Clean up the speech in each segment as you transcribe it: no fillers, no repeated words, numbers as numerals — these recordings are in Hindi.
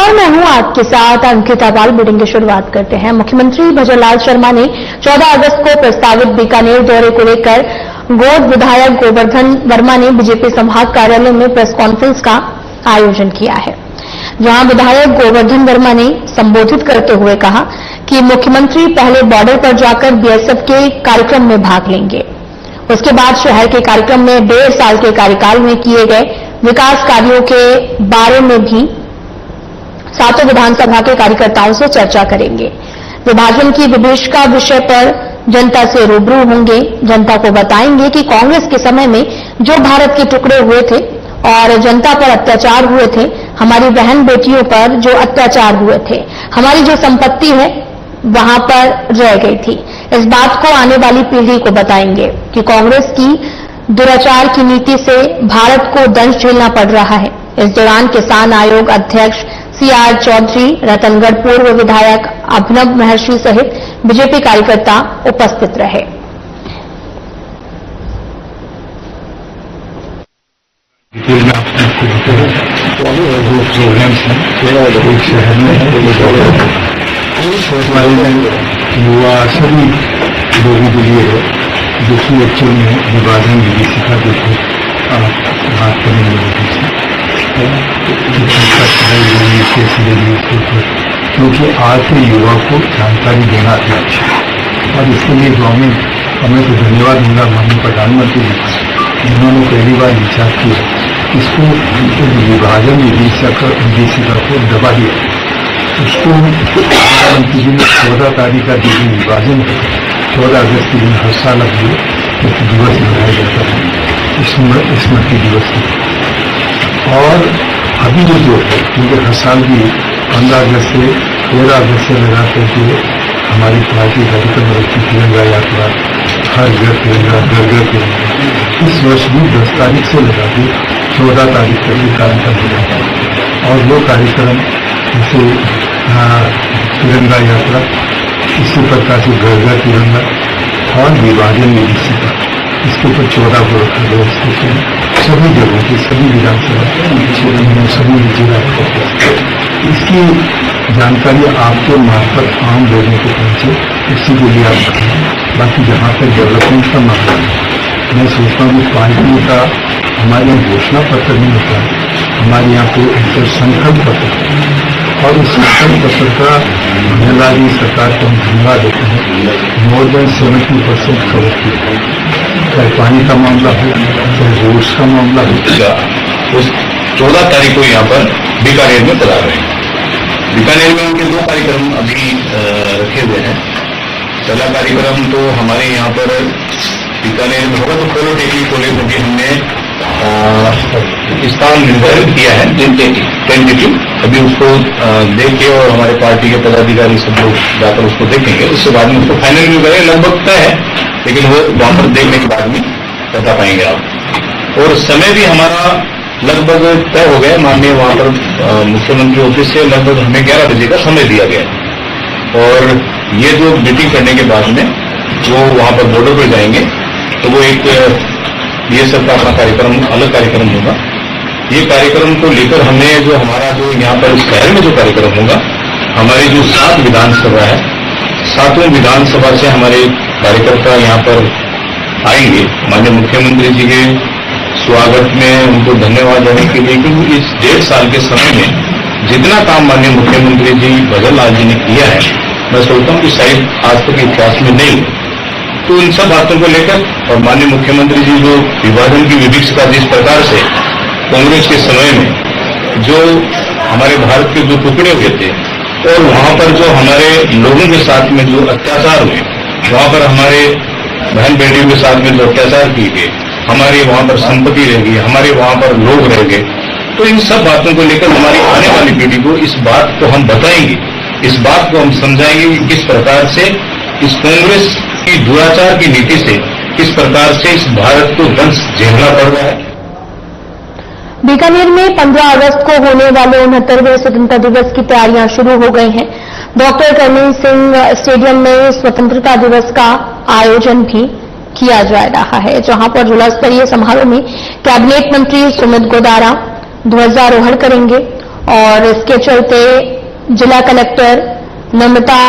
नमस्कार, मैं हूं आपके साथ अंकिता पाल। बुलेटिन की शुरुआत करते हैं। मुख्यमंत्री भजनलाल शर्मा ने 14 अगस्त को प्रस्तावित बीकानेर दौरे को लेकर गोद विधायक गोवर्धन वर्मा ने बीजेपी संभाग कार्यालय में प्रेस कॉन्फ्रेंस का आयोजन किया है, जहां विधायक गोवर्धन वर्मा ने संबोधित करते हुए कहा कि मुख्यमंत्री पहले बॉर्डर पर जाकर बीएसएफ के कार्यक्रम में भाग लेंगे, उसके बाद शहर के कार्यक्रम में 1.5 साल के कार्यकाल में किए गए विकास कार्यों के बारे में भी सातों विधानसभा के कार्यकर्ताओं से चर्चा करेंगे। विभाजन की विभीषिका विषय पर जनता से रूबरू होंगे, जनता को बताएंगे कि कांग्रेस के समय में जो भारत के टुकड़े हुए थे और जनता पर अत्याचार हुए थे, हमारी बहन बेटियों पर जो अत्याचार हुए थे, हमारी जो संपत्ति है वहां पर रह गई थी। इस बात को आने वाली पीढ़ी को बताएंगे कि कांग्रेस की दुराचार की नीति से भारत को दंश झेलना पड़ रहा है। इस दौरान किसान आयोग अध्यक्ष सीआर चौधरी, रतनगढ़ पूर्व विधायक अभिनव महर्षि सहित बीजेपी कार्यकर्ता उपस्थित रहे। युवा सभी लोगों के लिए है, जो कि एक्चुअल में विभाजन विभीषिका को बात करने लगे, क्योंकि आज के युवा को जानकारी देना अच्छा और इसके लिए गवर्नमेंट हमें तो धन्यवाद दूंगा माननीय प्रधानमंत्री जी, जिन्होंने पहली बार विचार किया, इसको विभाजन विभीषिका को दबा दिया। उसको प्रधानमंत्री जी ने 14 तारीख का दिन विभाजन है, 14 अगस्त के दिन हर साल अब एक दिवस मनाया जाता है, स्मृति दिवस है। और अभी जो है, क्योंकि हर साल भी 15 अगस्त से 13 अगस्त से लगा करके हमारी पार्टी कार्यक्रम रखी तिरंगा यात्रा, हर घर तिरंगा, घर घर तिरंगा। इस वर्ष भी 10 तारीख से लगा के 14 तारीख तक ये कार्यक्रम हो जाता है। और वो कार्यक्रम जैसे तिरंगा यात्रा, इसी प्रकार से घर घर तिरंगा और विभाजन विभीषिका, इसके ऊपर 14 को रखा गया। इसके सभी जगहों के सभी विधानसभा क्षेत्र में सभी जिला, इसकी जानकारी आपके मार्फत आम लोगों को पहुंचे, इसी के लिए आप बताएं। बाकी जहाँ तक डेवलपमेंट का मामला है, मैं सोचता हूँ कि पार्टियों का हमारे यहाँ घोषणा पत्र नहीं होता है, हमारे यहाँ को एक संकल्प पत्र, और उस संकल्प पत्र का धन्यवाद सरकार को हम धन्यवाद देते हैं। मोर देन 70% कवर किया, चाहे पानी का मामला हो, चाहे रोड्स का मामला हो। उस 14 तारीख को यहाँ पर बीकानेर में पधार रहे हैं। बीकानेर में उनके 2 कार्यक्रम अभी रखे हुए हैं। पहला कार्यक्रम तो हमारे यहाँ पर बीकानेर में होगा, तो पोलो टेक्निक को लेकर भी हमने स्थान निर्धारित किया है, टेंटेटिव। अभी उसको देख के और हमारे पार्टी के पदाधिकारी सब लोग जाकर उसको देखेंगे, उसके बाद में उसको फाइनल भी करेंगे। लगभग तय है, लेकिन वो वहां पर देखने के बाद में बता पाएंगे आप। और समय भी हमारा लगभग तय हो गया, माननीय वहां पर मुख्यमंत्री ऑफिस से लगभग हमें 11 बजे का समय दिया गया। और ये जो मीटिंग करने के बाद में वो वहां पर बॉर्डर पर जाएंगे, तो वो एक बीएसएफ का अपना कार्यक्रम, अलग कार्यक्रम होगा। ये कार्यक्रम को लेकर हमें जो हमारा जो यहाँ पर शहर में जो कार्यक्रम होगा, हमारी जो 7 विधानसभा है, 7वें विधानसभा से हमारे कार्यकर्ता यहाँ पर आएंगे माननीय मुख्यमंत्री जी के स्वागत में, उनको धन्यवाद देने के लिए। क्योंकि इस 1.5 साल के समय में जितना काम माननीय मुख्यमंत्री जी भजनलाल जी ने किया है, मैं सोचता हूँ कि शायद आज तक इतिहास में नहीं। तो इन सब बातों को लेकर और माननीय मुख्यमंत्री जी जो विभाजन की विभीषिका जिस प्रकार से कांग्रेस के समय में जो हमारे भारत के जो टुकड़े हुए थे और वहां पर जो हमारे लोगों के साथ में जो अत्याचार हुए, वहां पर हमारे बहन बेटियों के साथ में जो अत्याचार किए गए, हमारी वहां पर संपत्ति रह गई, हमारे वहां पर लोग रह गए। तो इन सब बातों को लेकर हमारी आने वाली पीढ़ी को इस बात को हम बताएंगे, इस बात को हम समझाएंगे कि किस प्रकार से इस कांग्रेस की दुराचार की नीति से किस प्रकार से इस भारत को दंश झेलना पड़ रहा है। बीकानेर में 15 अगस्त को होने वाले 69वें स्वतंत्रता दिवस की तैयारियां शुरू हो गई हैं। डॉक्टर करनेल सिंह स्टेडियम में स्वतंत्रता दिवस का आयोजन भी किया जा रहा है, जहां पर जिला स्तरीय समारोह में कैबिनेट मंत्री सुमित गोदारा ध्वजारोहण करेंगे और इसके चलते जिला कलेक्टर नमिता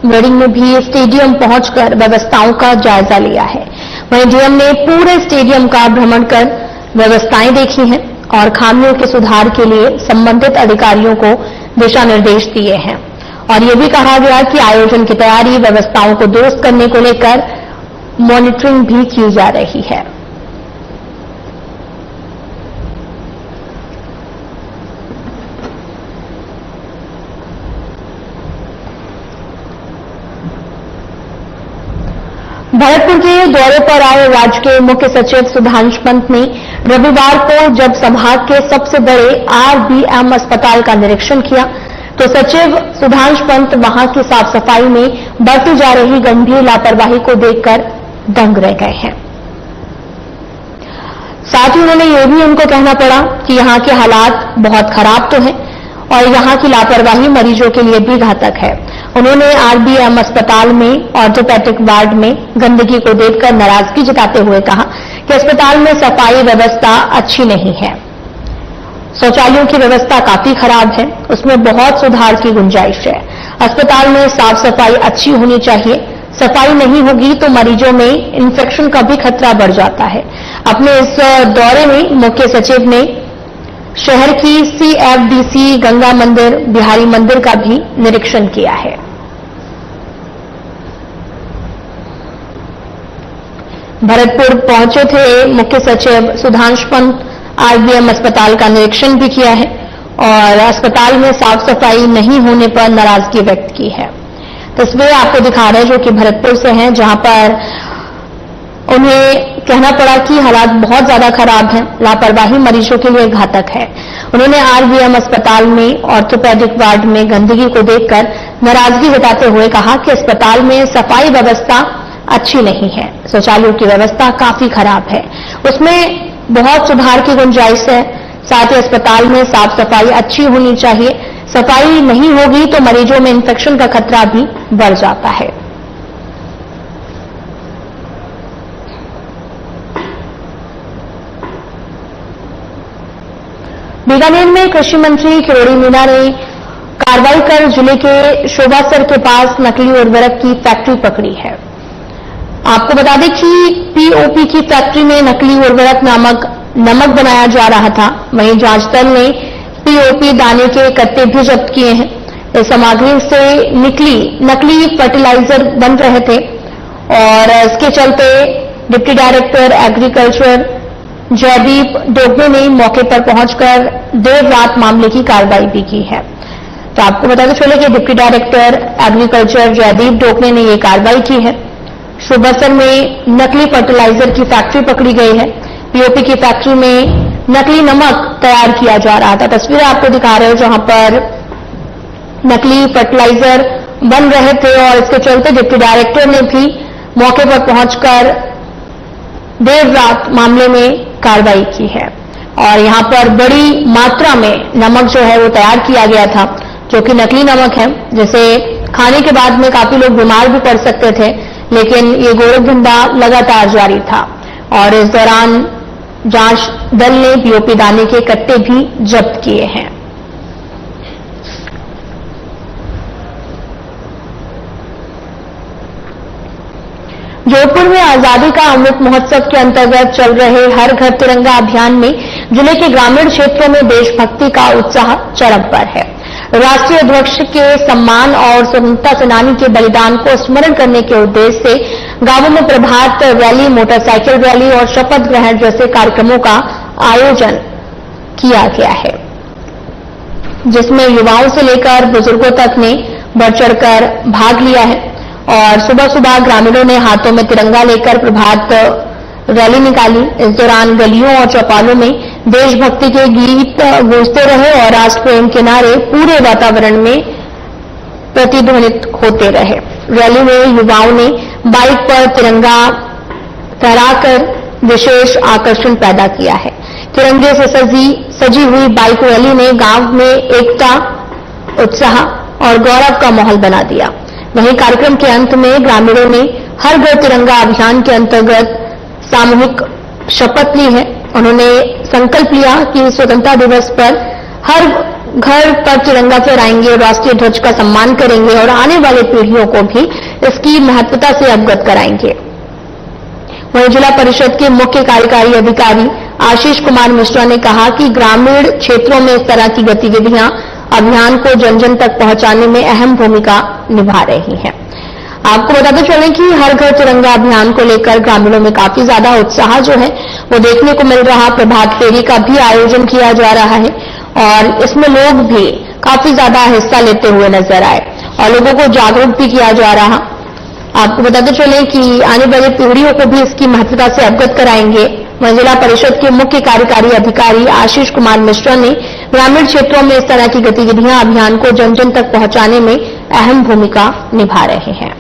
वेडिंग ने भी स्टेडियम पहुंचकर व्यवस्थाओं का जायजा लिया है। वहीं डीएम ने पूरे स्टेडियम का भ्रमण कर व्यवस्थाएं देखी हैं और खामियों के सुधार के लिए संबंधित अधिकारियों को दिशा निर्देश दिए हैं और ये भी कहा गया कि आयोजन की तैयारी, व्यवस्थाओं को दुरुस्त करने को लेकर मॉनिटरिंग भी की जा रही है। भरतपुर के दौरे पर आए राज्य के मुख्य सचिव सुधांशु पंत ने रविवार को जब संभाग के सबसे बड़े आरबीएम अस्पताल का निरीक्षण किया तो सचिव सुधांशु पंत वहां की साफ सफाई में बरती जा रही गंभीर लापरवाही को देखकर दंग रह गए हैं। साथ ही उन्होंने ये भी उनको कहना पड़ा कि यहां के हालात बहुत खराब तो हैं और यहां की लापरवाही मरीजों के लिए भी घातक है। उन्होंने आरबीएम अस्पताल में ऑर्थोपेडिक वार्ड में गंदगी को देखकर नाराजगी जताते हुए कहा कि अस्पताल में सफाई व्यवस्था अच्छी नहीं है। शौचालयों की व्यवस्था काफी खराब है, उसमें बहुत सुधार की गुंजाइश है। अस्पताल में साफ सफाई अच्छी होनी चाहिए। सफाई नहीं होगी तो मरीजों में इंफेक्शन का भी खतरा बढ़ जाता है। अपने इस दौरे में मुख्य सचिव ने शहर की सीएफडीसी, गंगा मंदिर, बिहारी मंदिर का भी निरीक्षण किया है। भरतपुर पहुंचे थे मुख्य सचिव सुधांशु पंत, आरबीएम अस्पताल का निरीक्षण भी किया है और अस्पताल में साफ सफाई नहीं होने पर नाराजगी व्यक्त की है। तस्वीरें आपको दिखा रहे हैं जो कि भरतपुर से हैं, जहां पर उन्हें कहना पड़ा कि हालात बहुत ज्यादा खराब हैं, लापरवाही मरीजों के लिए घातक है। उन्होंने आरबीएम अस्पताल में ऑर्थोपेडिक वार्ड में गंदगी को देखकर नाराजगी जताते हुए कहा कि अस्पताल में सफाई व्यवस्था अच्छी नहीं है, शौचालयों की व्यवस्था काफी खराब है, उसमें बहुत सुधार की गुंजाइश है। साथ ही अस्पताल में साफ सफाई अच्छी होनी चाहिए। सफाई नहीं होगी तो मरीजों में इंफेक्शन का खतरा भी बढ़ जाता है। बीकानेर में कृषि मंत्री किरोड़ी मीणा ने कार्रवाई कर जिले के शोभासर के पास नकली उर्वरक की फैक्ट्री पकड़ी है। आपको बता दें कि पीओपी की फैक्ट्री में नकली उर्वरक नामक नमक बनाया जा रहा था। वहीं जांच दल ने पीओपी दाने के कट्टे भी जब्त किए हैं। इस सामग्री से नकली फर्टिलाइजर बन रहे थे और इसके चलते डिप्टी डायरेक्टर एग्रीकल्चर जयदीप डोगने ने मौके पर पहुंचकर देर रात मामले की कार्रवाई भी की है। तो आपको बताते चले कि डिप्टी डायरेक्टर एग्रीकल्चर जयदीप डोगने ने ये कार्रवाई की है। शोभासर में नकली फर्टिलाइजर की फैक्ट्री पकड़ी गई है। पीओपी की फैक्ट्री में नकली नमक तैयार किया जा रहा था। तस्वीरें आपको दिखा रहे हैं जहां पर नकली फर्टिलाइजर बन रहे थे और इसके चलते डिप्टी डायरेक्टर ने भी मौके पर पहुंचकर देर रात मामले में कार्रवाई की है और यहां पर बड़ी मात्रा में नमक जो है वो तैयार किया गया था, जो कि नकली नमक है, जिसे खाने के बाद में काफी लोग बीमार भी पड़ सकते थे। लेकिन ये गोरखधंधा लगातार जारी था और इस दौरान जांच दल ने पीओपी दाने के कट्टे भी जब्त किए हैं। जोधपुर में आजादी का अमृत महोत्सव के अंतर्गत चल रहे हर घर तिरंगा अभियान में जिले के ग्रामीण क्षेत्रों में देशभक्ति का उत्साह चरम पर है। राष्ट्रीय अध्यक्ष के सम्मान और स्वतंत्रता सेनानी के बलिदान को स्मरण करने के उद्देश्य से गांवों में प्रभात रैली, मोटरसाइकिल रैली और शपथ ग्रहण जैसे कार्यक्रमों का आयोजन किया गया है, जिसमें युवाओं से लेकर बुजुर्गों तक ने बढ़ चढ़कर भाग लिया है। और सुबह सुबह ग्रामीणों ने हाथों में तिरंगा लेकर प्रभात रैली निकाली। इस दौरान गलियों और चौपालों में देशभक्ति के गीत गूंजते रहे और राष्ट्र प्रेम के नारे पूरे वातावरण में प्रतिध्वनित होते रहे। रैली में युवाओं ने बाइक पर तिरंगा फहराकर विशेष आकर्षण पैदा किया है। तिरंगे से सजी हुई बाइक रैली ने गांव में एकता, उत्साह और गौरव का माहौल बना दिया। वहीं कार्यक्रम के अंत में ग्रामीणों ने हर घर तिरंगा अभियान के अंतर्गत सामूहिक शपथ ली है। उन्होंने संकल्प लिया कि स्वतंत्रता दिवस पर हर घर पर तिरंगा फहराएंगे, राष्ट्रीय ध्वज का सम्मान करेंगे और आने वाली पीढ़ियों को भी इसकी महत्वता से अवगत कराएंगे। वहीं जिला परिषद के मुख्य कार्यकारी अधिकारी आशीष कुमार मिश्रा ने कहा कि ग्रामीण क्षेत्रों में इस तरह की गतिविधियां अभियान को जन जन तक पहुंचाने में अहम भूमिका निभा रही हैं। आपको बताते चलें कि हर घर तिरंगा अभियान को लेकर ग्रामीणों में काफी ज्यादा उत्साह जो है वो देखने को मिल रहा। प्रभात फेरी का भी आयोजन किया जा रहा है और इसमें लोग भी काफी ज्यादा हिस्सा लेते हुए नजर आए और लोगों को जागरूक भी किया जा रहा। आपको बताते चलें कि आने वाली पीढ़ियों को भी इसकी महत्वता से अवगत कराएंगे। वहीं जिला परिषद के मुख्य कार्यकारी अधिकारी आशीष कुमार मिश्रा ने ग्रामीण क्षेत्रों में इस तरह की गतिविधियां अभियान को जन जन तक पहुंचाने में अहम भूमिका निभा रहे हैं।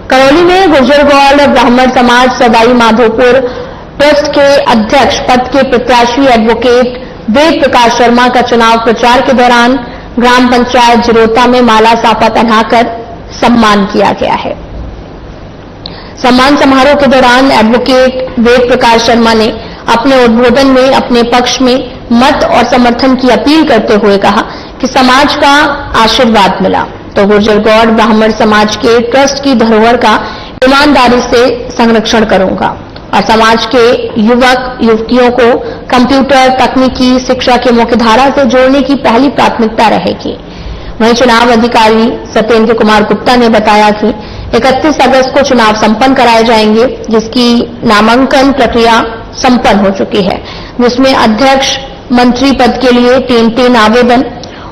करौली में गुर्जर गौड़ ब्राह्मण समाज सवाई माधोपुर ट्रस्ट के अध्यक्ष पद के प्रत्याशी एडवोकेट वेद प्रकाश शर्मा का चुनाव प्रचार के दौरान ग्राम पंचायत जिरोता में माला साफा पहनाकर सम्मान किया गया है। सम्मान समारोह के दौरान एडवोकेट वेद प्रकाश शर्मा ने अपने उद्बोधन में अपने पक्ष में मत और समर्थन की अपील करते हुए कहा कि समाज का आशीर्वाद मिला तो गुर्जर गौड़ ब्राह्मण समाज के ट्रस्ट की धरोहर का ईमानदारी से संरक्षण करूंगा और समाज के युवक युवतियों को कंप्यूटर तकनीकी शिक्षा के मुख्यधारा से जोड़ने की पहली प्राथमिकता रहेगी। वहीं चुनाव अधिकारी सत्येंद्र कुमार गुप्ता ने बताया कि 31 अगस्त को चुनाव संपन्न कराए जाएंगे, जिसकी नामांकन प्रक्रिया संपन्न हो चुकी है, जिसमें अध्यक्ष मंत्री पद के लिए 3 आवेदन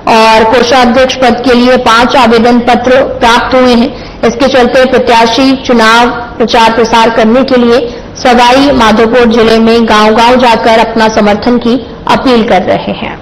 और कोषाध्यक्ष पद के लिए 5 आवेदन पत्र प्राप्त हुए हैं। इसके चलते प्रत्याशी चुनाव प्रचार प्रसार करने के लिए सवाई माधोपुर जिले में गांव-गांव जाकर अपना समर्थन की अपील कर रहे हैं।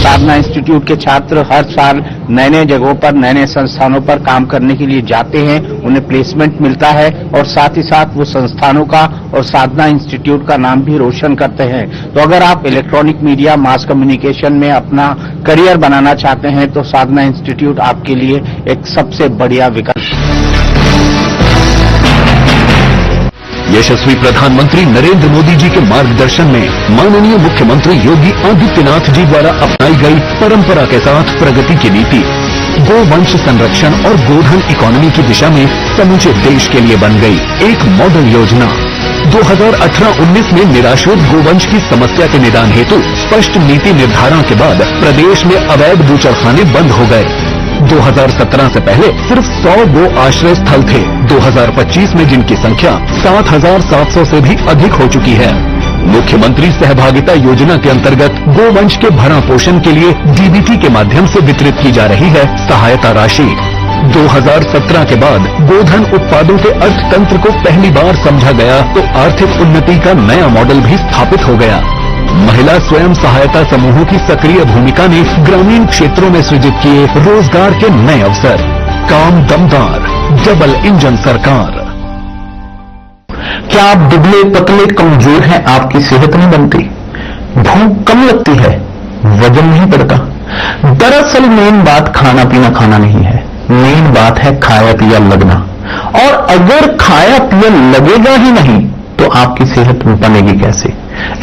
साधना इंस्टीट्यूट के छात्र हर साल नए नए जगहों पर नए नए संस्थानों पर काम करने के लिए जाते हैं, उन्हें प्लेसमेंट मिलता है और साथ ही साथ वो संस्थानों का और साधना इंस्टीट्यूट का नाम भी रोशन करते हैं। तो अगर आप इलेक्ट्रॉनिक मीडिया मास कम्युनिकेशन में अपना करियर बनाना चाहते हैं तो साधना इंस्टीट्यूट आपके लिए एक सबसे बढ़िया विकल्प। यशस्वी प्रधानमंत्री नरेंद्र मोदी जी के मार्गदर्शन में माननीय मुख्यमंत्री योगी आदित्यनाथ जी द्वारा अपनाई गई परंपरा के साथ प्रगति की नीति गोवंश संरक्षण और गोधन इकोनॉमी की दिशा में समूचे देश के लिए बन गई एक मॉडल योजना। 2018-19 में निराश्रित गोवंश की समस्या के निदान हेतु स्पष्ट नीति निर्धारण के बाद प्रदेश में अवैध बूचड़खाने बंद हो गए। 2017 से पहले सिर्फ 100 गो आश्रय स्थल थे। 2025 में जिनकी संख्या 7,700 से भी अधिक हो चुकी है। मुख्यमंत्री सहभागिता योजना के अंतर्गत गोवंश के भरण पोषण के लिए डीबीटी के माध्यम से वितरित की जा रही है सहायता राशि। 2017 के बाद गोधन उत्पादों के अर्थतंत्र को पहली बार समझा गया तो आर्थिक उन्नति का नया मॉडल भी स्थापित हो गया। महिला स्वयं सहायता समूहों की सक्रिय भूमिका ने ग्रामीण क्षेत्रों में सृजित किए रोजगार के नए अवसर। काम दमदार, डबल इंजन सरकार। क्या आप दुबले पतले कमजोर हैं? आपकी सेहत नहीं बनती, भूख कम लगती है, वजन नहीं बढ़ता? दरअसल मेन बात खाना पीना नहीं है, मेन बात है खाया पिया लगना। और अगर खाया पिया लगेगा ही नहीं तो आपकी सेहत बनेगी कैसे?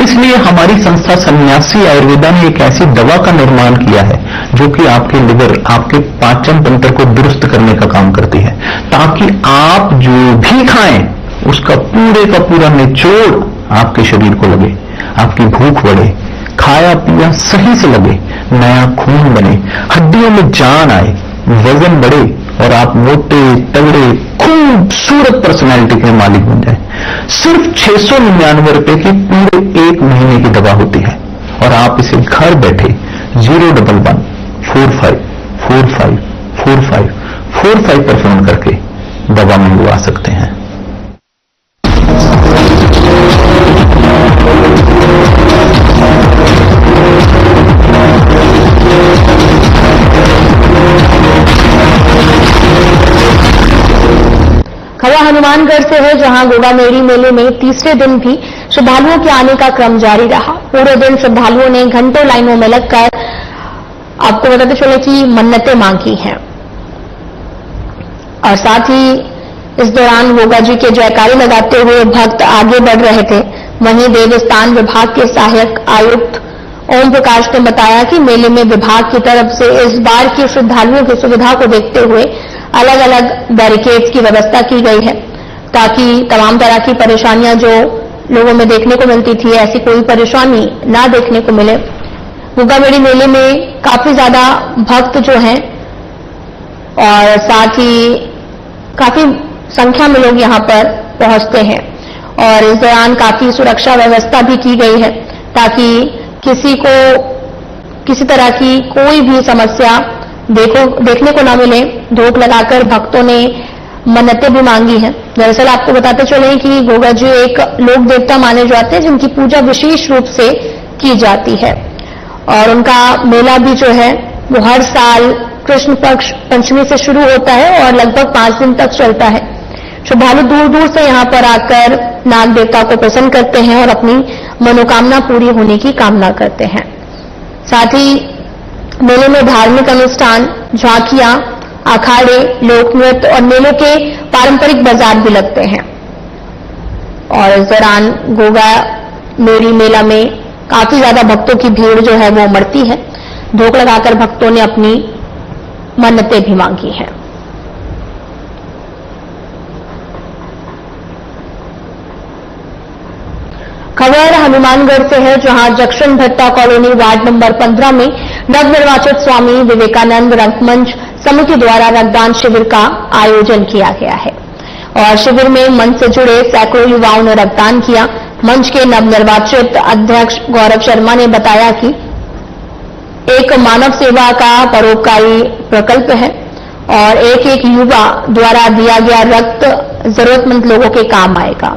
इसलिए हमारी संस्था सन्यासी आयुर्वेदा ने एक ऐसी दवा का निर्माण किया है जो कि आपके लिवर, आपके पाचन तंत्र को दुरुस्त करने का काम करती है, ताकि आप जो भी खाएं उसका पूरे का पूरा निचोड़ आपके शरीर को लगे, आपकी भूख बढ़े, खाया पिया सही से लगे, नया खून बने, हड्डियों में जान आए, वजन बढ़े और आप मोटे तगड़े खूबसूरत पर्सनैलिटी के मालिक बन जाए। सिर्फ 699 रुपए की पूरे 1 महीने की दवा होती है और आप इसे घर बैठे 011-45454545 पर फोन करके दवा मंगवा सकते हैं। खबर हनुमानगढ़ से है, जहां गोगामेड़ी मेले में तीसरे दिन भी श्रद्धालुओं के आने का क्रम जारी रहा। पूरे दिन श्रद्धालुओं ने घंटों लाइनों में लगकर आपको बताते चले कि मन्नतें मांगी हैं और साथ ही इस दौरान गोगा जी के जयकारे लगाते हुए भक्त आगे बढ़ रहे थे। वहीं देवस्थान विभाग के सहायक आयुक्त ओम प्रकाश ने बताया कि मेले में विभाग की तरफ से इस बार की श्रद्धालुओं की सुविधा को देखते हुए अलग अलग बैरिकेड्स की व्यवस्था की गई है, ताकि तमाम तरह की परेशानियां जो लोगों में देखने को मिलती थी, ऐसी कोई परेशानी ना देखने को मिले। गोगामेड़ी मेले में काफी ज्यादा भक्त जो हैं और साथ ही काफी संख्या में लोग यहां पर पहुंचते हैं और इस दौरान काफी सुरक्षा व्यवस्था भी की गई है, ताकि किसी को किसी तरह की कोई भी समस्या देखने को ना मिले। धूप लगाकर भक्तों ने मन्नतें भी मांगी हैं। दरअसल आपको बताते चले कि गोगा जी एक लोक देवता माने जाते हैं, जिनकी पूजा विशेष रूप से की जाती है और उनका मेला भी जो है वो हर साल कृष्ण पक्ष पंचमी से शुरू होता है और लगभग 5 दिन तक चलता है। श्रद्धालु दूर दूर से यहां पर आकर नाग देवता को प्रसन्न करते हैं और अपनी मनोकामना पूरी होने की कामना करते हैं। साथ ही मेले में धार्मिक अनुष्ठान, झांकियां, अखाड़े, लोक नृत्य और मेलों के पारंपरिक बाजार भी लगते हैं और इस दौरान गोगामेड़ी मेला में काफी ज्यादा भक्तों की भीड़ जो है वो उमड़ती है। धूप लगाकर भक्तों ने अपनी मन्नतें भी मांगी हैं। खबर हनुमानगढ़ से है, जहां जक्शन भट्टा कॉलोनी वार्ड नंबर 15 में नवनिर्वाचित स्वामी विवेकानंद रंगमंच समिति द्वारा रक्तदान शिविर का आयोजन किया गया है और शिविर में मंच से जुड़े सैकड़ों युवाओं ने रक्तदान किया। मंच के नवनिर्वाचित अध्यक्ष गौरव शर्मा ने बताया कि एक मानव सेवा का परोपकारी प्रकल्प है और एक एक युवा द्वारा दिया गया रक्त जरूरतमंद लोगों के काम आएगा।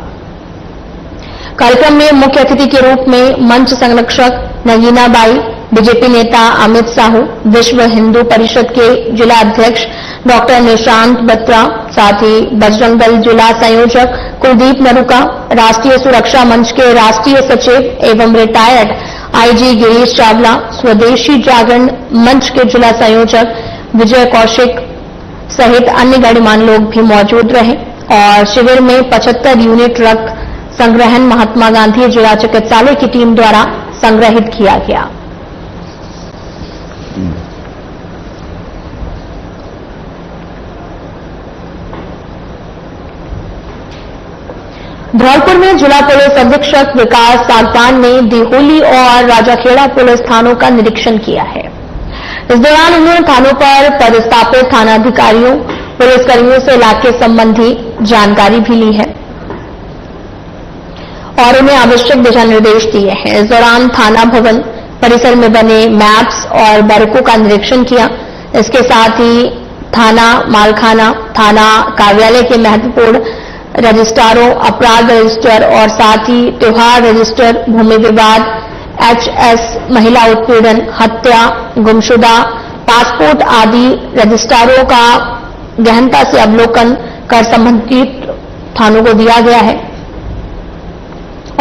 कार्यक्रम में मुख्य अतिथि के रूप में मंच संरक्षक नगीना बाई, बीजेपी नेता अमित साहू, विश्व हिंदू परिषद के जिला अध्यक्ष डॉक्टर निशांत बत्रा, साथ ही बजरंग दल जिला संयोजक कुलदीप नरुका, राष्ट्रीय सुरक्षा मंच के राष्ट्रीय सचिव एवं रिटायर्ड आईजी गिरीश चावला, स्वदेशी जागरण मंच के जिला संयोजक विजय कौशिक सहित अन्य गणमान्य लोग भी मौजूद रहे और शिविर में 75 यूनिट रक्त संग्रहण महात्मा गांधी जिला चिकित्सालय की टीम द्वारा संग्रहित किया गया। धौलपुर में जिला पुलिस अधीक्षक विकास सागवान ने दिहोली और राजाखेड़ा पुलिस थानों का निरीक्षण किया है। इस दौरान उन्होंने थानों पर पदस्थापित थानाधिकारियों, पुलिसकर्मियों से इलाके संबंधी जानकारी भी ली है और उन्हें आवश्यक दिशा निर्देश दिए हैं। इस दौरान थाना भवन परिसर में बने मैप्स और बैरकों का निरीक्षण किया। इसके साथ ही थाना मालखाना, थाना कार्यालय के महत्वपूर्ण रजिस्ट्रारों, अपराध रजिस्टर और साथ ही त्योहार रजिस्टर, भूमि विवाद, एचएस, महिला उत्पीड़न, हत्या, गुमशुदा, पासपोर्ट आदि रजिस्ट्रारों का गहनता से अवलोकन कर संबंधित थानों को दिया गया है।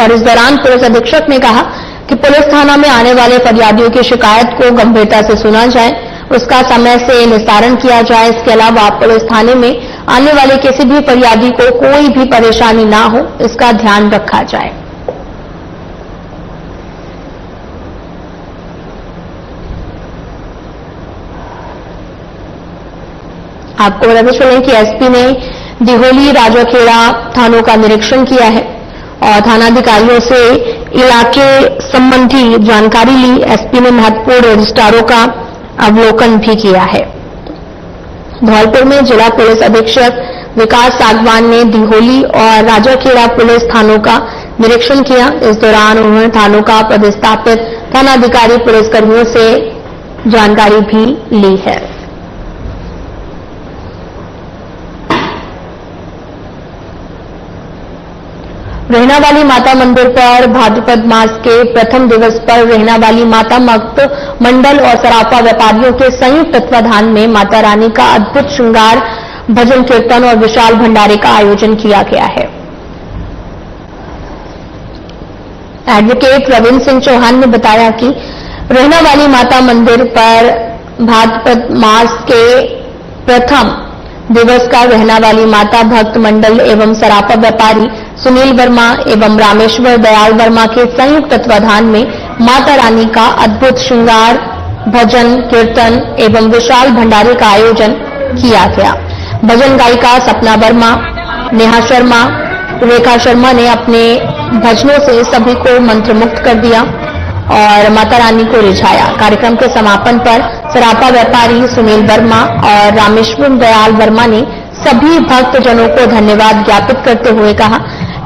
और इस दौरान पुलिस अधीक्षक ने कहा कि पुलिस थाना में आने वाले फरियादियों की शिकायत को गंभीरता से सुना जाए, उसका समय से निस्तारण किया जाए। इसके अलावा पुलिस थाने में आने वाले किसी भी फरियादी को कोई भी परेशानी ना हो, इसका ध्यान रखा जाए। आपको बताते चलें कि एसपी ने दिहोली, राजाखेड़ा थानों का निरीक्षण किया है और थानाधिकारियों से इलाके संबंधी जानकारी ली। एसपी ने महत्वपूर्ण रजिस्ट्रारों का अवलोकन भी किया है। धौलपुर में जिला पुलिस अधीक्षक विकास सागवान ने दिहोली और राजाखेड़ा पुलिस थानों का निरीक्षण किया। इस दौरान उन्होंने थानों का पदस्थापित थानाधिकारी पुलिसकर्मियों से जानकारी भी ली है। रहनावाली माता मंदिर पर भाद्रपद मास के प्रथम दिवस पर रहनावाली माता भक्त मंडल और सराफा व्यापारियों के संयुक्त तत्वाधान में माता रानी का अद्भुत श्रृंगार भजन कीर्तन और विशाल भंडारे का आयोजन किया गया है। एडवोकेट रविंद्र सिंह चौहान ने बताया कि रहना वाली माता मंदिर पर भाद्रपद मास के प्रथम दिवस का रहना वाली माता भक्त मंडल एवं सराफा व्यापारी सुनील वर्मा एवं रामेश्वर दयाल वर्मा के संयुक्त तत्वाधान में माता रानी का अद्भुत श्रृंगार, भजन कीर्तन एवं विशाल भंडारे का आयोजन किया गया। भजन गायिका सपना वर्मा, नेहा शर्मा, रेखा शर्मा ने अपने भजनों से सभी को मंत्रमुग्ध कर दिया और माता रानी को रिझाया। कार्यक्रम के समापन पर सराफा व्यापारी सुनील वर्मा और रामेश्वर दयाल वर्मा ने सभी भक्तजनों को धन्यवाद ज्ञापित करते हुए कहा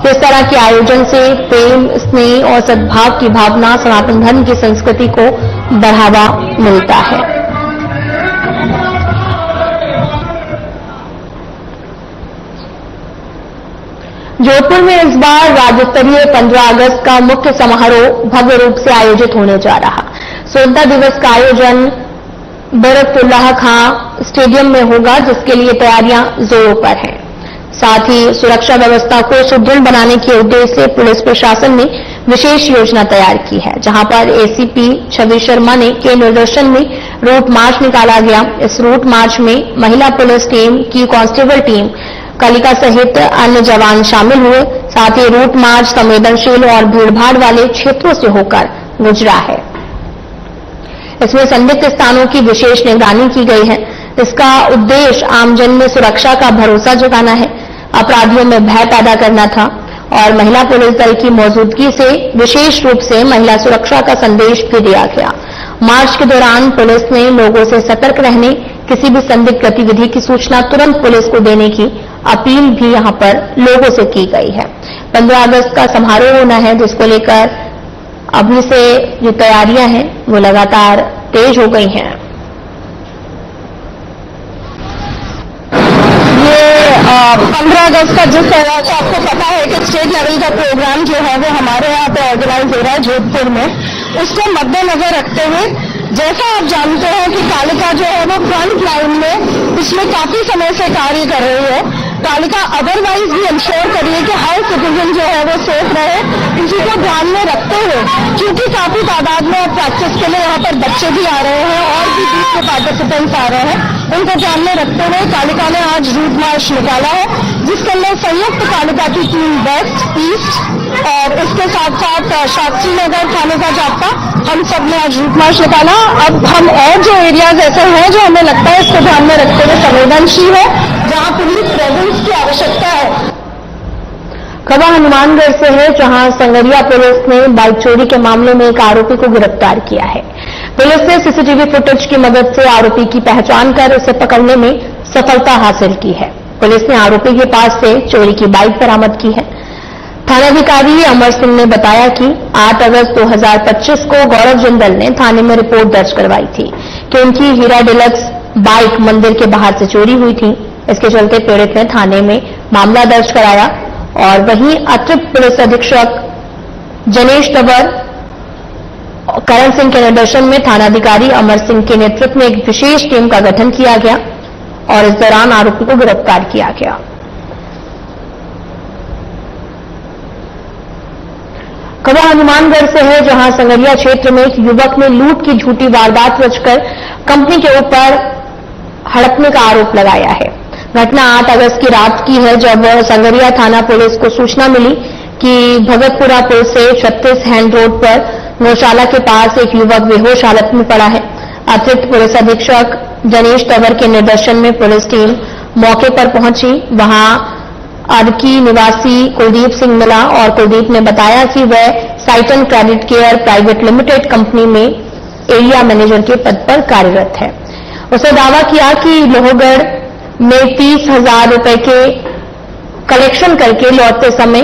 कि इस तरह के आयोजन से प्रेम, स्नेह और सद्भाव की भावना, सनातन धर्म की संस्कृति को बढ़ावा मिलता है। जोधपुर में इस बार राज्य स्तरीय 15 अगस्त का मुख्य समारोह भव्य रूप से आयोजित होने जा रहा। स्वतंत्रता दिवस का आयोजन बरकतुल्लाह खां स्टेडियम में होगा, जिसके लिए तैयारियां जोरों पर हैं। साथ ही सुरक्षा व्यवस्था को सुदृढ़ बनाने के उद्देश्य से पुलिस प्रशासन ने विशेष योजना तैयार की है, जहां पर एसीपी छवि शर्मा ने के निर्देशन में रूट मार्च निकाला गया। इस रूट मार्च में महिला पुलिस टीम की कांस्टेबल टीम, कालिका सहित अन्य जवान शामिल हुए। साथ ही रूट मार्च संवेदनशील और भीड़भाड़ वाले क्षेत्रों से होकर गुजरा है। इसमें संदिग्ध स्थानों की विशेष निगरानी की गई है। इसका उद्देश्य आमजन में सुरक्षा का भरोसा जगाना है, अपराधियों में भय पैदा करना था और महिला पुलिस दल की मौजूदगी से विशेष रूप से महिला सुरक्षा का संदेश भी दिया गया। मार्च के दौरान पुलिस ने लोगों से सतर्क रहने, किसी भी संदिग्ध गतिविधि की सूचना तुरंत पुलिस को देने की अपील भी यहां पर लोगों से की गई है। 15 अगस्त का समारोह होना है, जिसको लेकर अभी से जो तैयारियां हैं वो लगातार तेज हो गई हैं। ये 15 अगस्त का जिस तरह से आपको पता है कि स्टेट लेवल का प्रोग्राम जो है वो हमारे यहाँ पे ऑर्गेनाइज हो रहा है जोधपुर में, उसको मद्देनजर रखते हुए जैसा आप जानते हैं कि कालिका जो है वो फ्रंट लाइन में पिछले काफी समय से कार्य कर रही है। कालिका अदरवाइज भी इंश्योर करिए कि हर सिटीजन जो है वो सेफ रहे, इसी को ध्यान में रखते हुए, क्योंकि काफी तादाद में प्रैक्टिस के लिए यहाँ पर बच्चे भी आ रहे हैं और भी दूसरे पार्टिसिपेंट्स आ रहे हैं, उनको ध्यान में रखते हुए कालिका ने आज रूट मार्च निकाला है, जिसके अंदर संयुक्त कालिका की टीम वेस्ट, ईस्ट और इसके साथ साथ शास्त्री नगर थाने का जाप्ता, हम सब ने आज रूट मार्च निकाला। अब हम और जो एरियाज ऐसे हैं जो हमें लगता है इसको ध्यान में रखते हुए संवेदनशील है, जहाँ पुलिस प्रेजेंस की आवश्यकता है। खबर हनुमानगढ़ से है, जहां संगरिया पुलिस ने बाइक चोरी के मामले में एक आरोपी को गिरफ्तार किया है। पुलिस ने सीसीटीवी फुटेज की मदद से आरोपी की पहचान कर उसे पकड़ने में सफलता हासिल की है। पुलिस ने आरोपी के पास से चोरी की बाइक बरामद की है। थानाधिकारी अमर सिंह ने बताया कि 8 अगस्त 2025 को गौरव जिंदल ने थाने में रिपोर्ट दर्ज करवाई थी कि उनकी हीरा डिलक्स बाइक मंदिर के बाहर से चोरी हुई थी। इसके चलते पीड़ित ने थाने में मामला दर्ज कराया और वहीं अतिरिक्त पुलिस अधीक्षक जनेश तंवर करण सिंह के निर्देशन में थानाधिकारी अमर सिंह के नेतृत्व में एक विशेष टीम का गठन किया गया और इस दौरान आरोपी को गिरफ्तार किया गया। खबर हनुमानगढ़ से है, जहां संगरिया क्षेत्र में एक युवक ने लूट की झूठी वारदात रचकर कंपनी के ऊपर हड़पने का आरोप लगाया है। घटना 8 अगस्त की रात की है, जब संगरिया थाना पुलिस को सूचना मिली कि भगतपुरा पुल से 36 हैंड रोड पर गौशाला के पास एक युवक बेहोश हालत में पड़ा है। अतिरिक्त पुलिस अधीक्षक जनेश तंवर के निर्देशन में पुलिस टीम मौके पर पहुंची। वहां अरकी निवासी कुलदीप सिंह मिला और कुलदीप ने बताया कि वह cyton credit care private limited company में एरिया मैनेजर के पद पर कार्यरत है। उसने दावा किया कि लोहगढ़ में 30,000 रुपए के कलेक्शन करके लौटते समय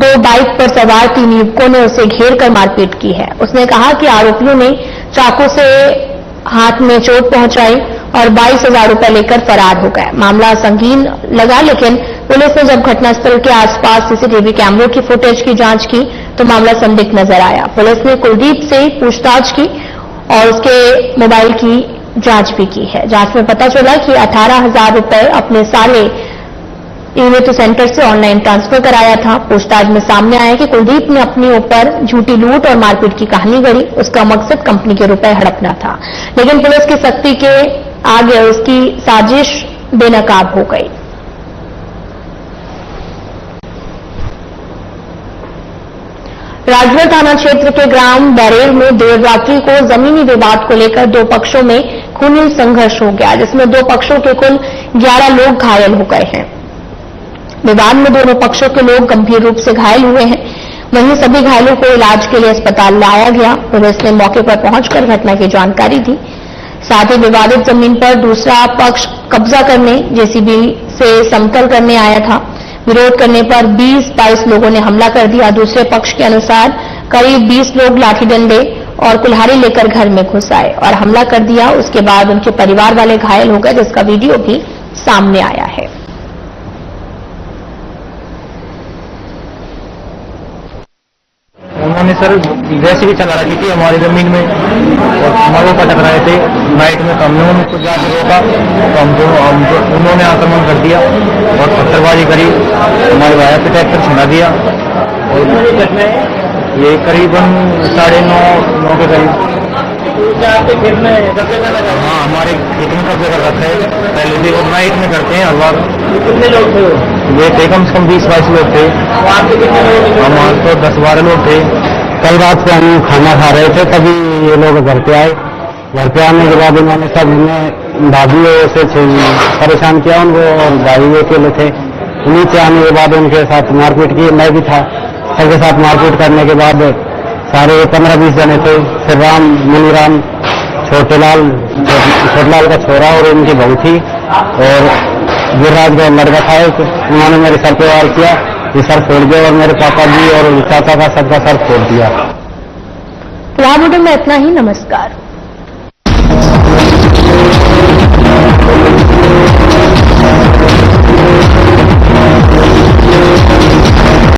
2 बाइक पर सवार 3 युवकों ने उसे घेर कर मारपीट की है। उसने कहा कि आरोपियों ने चाकू से हाथ में चोट पहुंचाई और 22,000 रुपए लेकर फरार हो गए। मामला संगीन लगा, लेकिन पुलिस ने जब घटनास्थल के आसपास सीसीटीवी कैमरों की फुटेज की जांच की तो मामला संदिग्ध नजर आया। पुलिस ने कुलदीप से पूछताछ की और उसके मोबाइल की जांच भी की है। जांच में पता चला कि 18,000 रुपए अपने साले यूनिट सेंटर से ऑनलाइन ट्रांसफर कराया था। पूछताछ में सामने आया कि कुलदीप ने अपने ऊपर झूठी लूट और मारपीट की कहानी गढ़ी। उसका मकसद कंपनी के रुपए हड़पना था, लेकिन पुलिस की सख्ती के आगे उसकी साजिश बेनकाब हो गई। राजगढ़ थाना क्षेत्र के ग्राम बरेल में देर रात्रि को जमीनी विवाद को लेकर दो पक्षों में खूनी संघर्ष हो गया, जिसमें दो पक्षों के कुल 11 लोग घायल हो गए हैं। विवाद में दोनों पक्षों के लोग गंभीर रूप से घायल हुए हैं। वहीं सभी घायलों को इलाज के लिए अस्पताल लाया गया। पुलिस ने मौके पर पहुंचकर घटना की जानकारी दी। साथ ही विवादित जमीन पर दूसरा पक्ष कब्जा करने, जेसीबी से समतल करने आया था। विरोध करने पर 20-22 लोगों ने हमला कर दिया। दूसरे पक्ष के अनुसार करीब 20 लोग लाठी डंडे और कुल्हाड़ी लेकर घर में घुस आए और हमला कर दिया। उसके बाद उनके परिवार वाले घायल हो गए, जिसका वीडियो भी सामने आया है। उन्होंने सर वैसे भी चला रखी थी हमारी जमीन में और मरों पर टकराए थे नाइट में। तो हमने उनको जाके रोका तो उन्होंने आक्रमण कर दिया और पत्थरबाजी करी। हमारे भाई पे ट्रैक्टर छिड़ा दिया और ये करीबन 9:30 के करीब। हाँ, हमारे खेत में कब्जे कर रखा है। पहले भी नाइट में करते हैं हर बार। कितने लोग थे? ये थे कम से कम 20-22 लोग थे। हमारे तो 10-12 लोग थे। कल रात को हम खाना खा रहे थे, तभी ये लोग घर पे आए। घर पे आने के बाद इन्होंने सब भाभी से परेशान किया उनको, और भाई अकेले थे। नीचे आने के बाद उनके साथ मारपीट की। मैं भी था। सबके साथ मारपीट करने के बाद सारे 15-20 जने थे। फिर राम, मुनीराम, छोटेलाल का छोरा और उनकी बहू थी, और गिरिराज का लड़का था एक। उन्होंने मेरे सर पे वार किया। ये सर फोड़ दिया और मेरे पापा जी और चाचा का सबका सर फोड़ दिया। में इतना ही। नमस्कार।